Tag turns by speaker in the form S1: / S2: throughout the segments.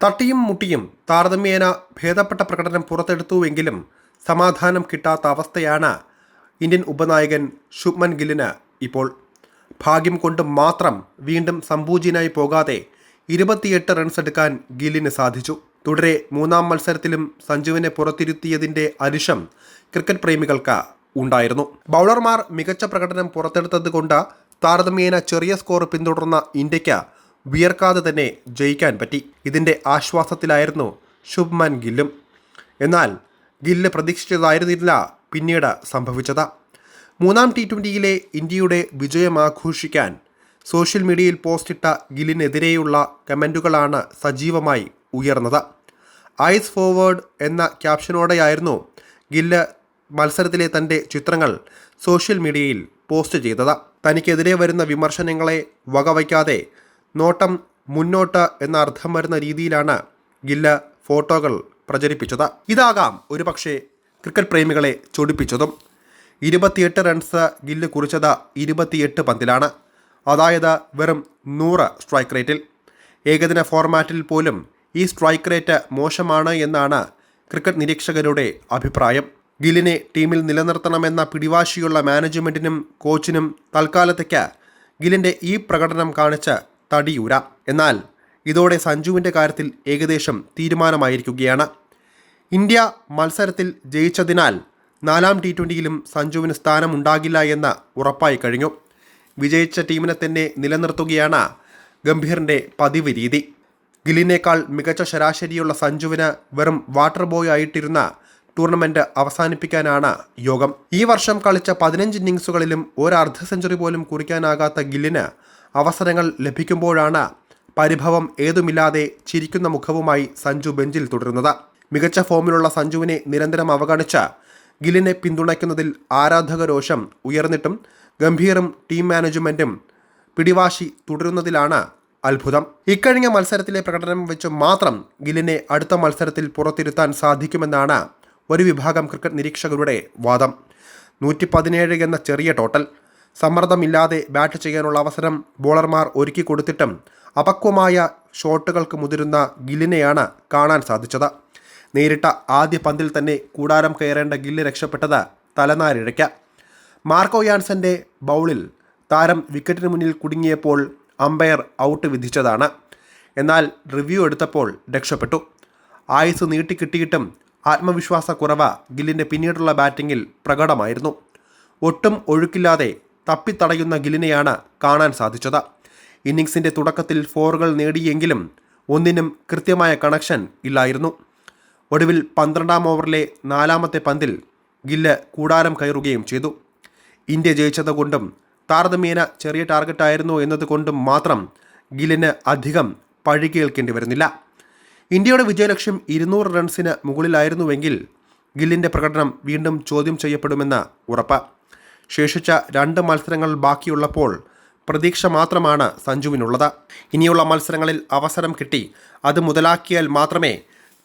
S1: തട്ടിയും മുട്ടിയും താരതമ്യേന ഭേദപ്പെട്ട പ്രകടനം പുറത്തെടുത്തുവെങ്കിലും സമാധാനം കിട്ടാത്ത അവസ്ഥയാണ് ഇന്ത്യൻ ഉപനായകൻ ശുഭ്മൻ ഗില്ലിന് ഇപ്പോൾ. ഭാഗ്യം കൊണ്ട് മാത്രം വീണ്ടും സംപൂജ്യനായി പോകാതെ 28 റൺസ് എടുക്കാൻ ഗില്ലിന് സാധിച്ചു. തുടരെ മൂന്നാം മത്സരത്തിലും സഞ്ജുവിനെ പുറത്തിരുത്തിയതിൻ്റെ അരിശം ക്രിക്കറ്റ് പ്രേമികൾക്ക് ഉണ്ടായിരുന്നു. ബൗളർമാർ മികച്ച പ്രകടനം പുറത്തെടുത്തതുകൊണ്ട് താരതമ്യേന ചെറിയ സ്കോർ പിന്തുടർന്ന ഇന്ത്യക്ക് വിയർക്കാതെ തന്നെ ജയിക്കാൻ പറ്റി. ഇതിൻ്റെ ആശ്വാസത്തിലായിരുന്നു ശുഭ്മൻ ഗില്ലും. എന്നാൽ ഗില്ല് പ്രതീക്ഷിച്ചതായിരുന്നില്ല പിന്നീട് സംഭവിച്ചത്. മൂന്നാം T20യിലെ ഇന്ത്യയുടെ വിജയമാഘോഷിക്കാൻ സോഷ്യൽ മീഡിയയിൽ പോസ്റ്റിട്ട ഗില്ലിനെതിരെയുള്ള കമൻറ്റുകളാണ് സജീവമായി ഉയർന്നത്. ഐസ് ഫോർവേഡ് എന്ന ക്യാപ്ഷനോടെയായിരുന്നു ഗില്ല് മത്സരത്തിലെ തൻ്റെ ചിത്രങ്ങൾ സോഷ്യൽ മീഡിയയിൽ പോസ്റ്റ് ചെയ്തത്. തനിക്കെതിരെ വരുന്ന വിമർശനങ്ങളെ വകവയ്ക്കാതെ നോട്ടം മുന്നോട്ട് എന്ന അർത്ഥം വരുന്ന രീതിയിലാണ് ഗില്ല് ഫോട്ടോകൾ പ്രചരിപ്പിച്ചത്. ഇതാകാം ഒരുപക്ഷെ ക്രിക്കറ്റ് പ്രേമികളെ ചൊടിപ്പിച്ചതും. 28 റൺസ് ഗില്ല് കുറിച്ചത് 28 പന്തിലാണ്, അതായത് വെറും 100 സ്ട്രൈക്ക് റേറ്റിൽ. ഏകദിന ഫോർമാറ്റിൽ പോലും ഈ സ്ട്രൈക്ക് റേറ്റ് മോശമാണ് എന്നാണ് ക്രിക്കറ്റ് നിരീക്ഷകരുടെ അഭിപ്രായം. ഗില്ലിനെ ടീമിൽ നിലനിർത്തണമെന്ന പിടിവാശിയുള്ള മാനേജ്മെൻറ്റിനും കോച്ചിനും തൽക്കാലത്തേക്ക് ഗില്ലിൻ്റെ ഈ പ്രകടനം കാണിച്ച് തടിയൂരാം. എന്നാൽ ഇതോടെ സഞ്ജുവിൻ്റെ കാര്യത്തിൽ ഏകദേശം തീരുമാനമായിരിക്കുകയാണ്. ഇന്ത്യ മത്സരത്തിൽ ജയിച്ചതിനാൽ നാലാം T20യിലും സഞ്ജുവിന് സ്ഥാനമുണ്ടാകില്ല എന്ന് ഉറപ്പായി കഴിഞ്ഞു. വിജയിച്ച ടീമിനെ തന്നെ നിലനിർത്തുകയാണ് ഗംഭീറിൻ്റെ പതിവ് രീതി. ഗില്ലിനേക്കാൾ മികച്ച ശരാശരിയുള്ള സഞ്ജുവിന് വെറും വാട്ടർ ബോയ് ആയിട്ടിരുന്ന ടൂർണമെൻറ്റ് അവസാനിപ്പിക്കാനാണ് യോഗം. ഈ വർഷം കളിച്ച 15 ഇന്നിങ്സുകളിലും ഒരു അർദ്ധ സെഞ്ചുറി പോലും കുറിക്കാനാകാത്ത ഗില്ലിന് അവസരങ്ങൾ ലഭിക്കുമ്പോഴാണ് പരിഭവം ഏതുമില്ലാതെ ചിരിക്കുന്ന മുഖവുമായി സഞ്ജു ബെഞ്ചിൽ തുടരുന്നത്. മികച്ച ഫോമിലുള്ള സഞ്ജുവിനെ നിരന്തരം അവഗണിച്ച ഗില്ലിനെ പിന്തുണയ്ക്കുന്നതിൽ ആരാധകരോഷം ഉയർന്നിട്ടും ഗംഭീറും ടീം മാനേജ്മെൻറ്റും പിടിവാശി തുടരുന്നതിലാണ് അത്ഭുതം. ഇക്കഴിഞ്ഞ മത്സരത്തിലെ പ്രകടനം വെച്ച് മാത്രം ഗില്ലിനെ അടുത്ത മത്സരത്തിൽ പുറത്തിരുത്താൻ സാധിക്കുമെന്നാണ് ഒരു വിഭാഗം ക്രിക്കറ്റ് നിരീക്ഷകരുടെ വാദം. 117 എന്ന ചെറിയ ടോട്ടൽ, സമ്മർദ്ദമില്ലാതെ ബാറ്റ് ചെയ്യാനുള്ള അവസരം ബോളർമാർ ഒരുക്കി കൊടുത്തിട്ടും അപക്വമായ ഷോട്ടുകൾക്ക് മുതിരുന്ന ഗില്ലിനെയാണ് കാണാൻ സാധിച്ചത്. നേരിട്ട ആദ്യ പന്തിൽ തന്നെ കൂടാരം കയറേണ്ട ഗില്ല് രക്ഷപ്പെട്ടത് തലനാരിഴയ്ക്ക്. മാർക്കോ യാൻസന്റെ ബൗളിൽ താരം വിക്കറ്റിന് മുന്നിൽ കുടുങ്ങിയപ്പോൾ അമ്പയർ ഔട്ട് വിധിച്ചതാണ്. എന്നാൽ റിവ്യൂ എടുത്തപ്പോൾ രക്ഷപ്പെട്ടു. ആയുസ് നീട്ടിക്കിട്ടിയിട്ടും ആത്മവിശ്വാസക്കുറവ് ഗില്ലിൻ്റെ പിന്നീടുള്ള ബാറ്റിങ്ങിൽ പ്രകടമായിരുന്നു. ഒട്ടും ഒഴുക്കില്ലാതെ തപ്പിത്തടയുന്ന ഗില്ലിനെയാണ് കാണാൻ സാധിച്ചത്. ഇന്നിങ്സിൻ്റെ തുടക്കത്തിൽ 4കൾ നേടിയെങ്കിലും ഒന്നിനും കൃത്യമായ കണക്ഷൻ ഇല്ലായിരുന്നു. ഒടുവിൽ 12ാം ഓവറിലെ 4ാമത്തെ പന്തിൽ ഗില്ല് കൂടാരം കയറുകയും ചെയ്തു. ഇന്ത്യ ജയിച്ചതുകൊണ്ടും താരതമ്യേന ചെറിയ ടാർഗറ്റായിരുന്നു എന്നതുകൊണ്ടും മാത്രം ഗില്ലിന് അധികം പഴി കേൾക്കേണ്ടി വരുന്നില്ല. ഇന്ത്യയുടെ വിജയലക്ഷ്യം 200 റൺസിന് മുകളിലായിരുന്നുവെങ്കിൽ ഗില്ലിൻ്റെ പ്രകടനം വീണ്ടും ചോദ്യം ചെയ്യപ്പെടുമെന്ന് ഉറപ്പ്. ശേഷിച്ച 2 മത്സരങ്ങൾ ബാക്കിയുള്ളപ്പോൾ പ്രതീക്ഷ മാത്രമാണ് സഞ്ജുവിനുള്ളത്. ഇനിയുള്ള മത്സരങ്ങളിൽ അവസരം കിട്ടി അത് മുതലാക്കിയാൽ മാത്രമേ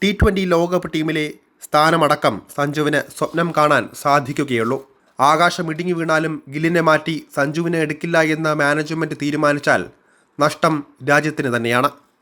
S1: T20 ലോകകപ്പ് ടീമിലെ സ്ഥാനമടക്കം സഞ്ജുവിന് സ്വപ്നം കാണാൻ സാധിക്കുകയുള്ളൂ. ആകാശം ഇടിഞ്ഞു വീണാലും ഗില്ലിനെ മാറ്റി സഞ്ജുവിനെ എടുക്കില്ല എന്ന മാനേജ്മെൻറ്റ് തീരുമാനിച്ചാൽ നഷ്ടം രാജ്യത്തിന് തന്നെയാണ്.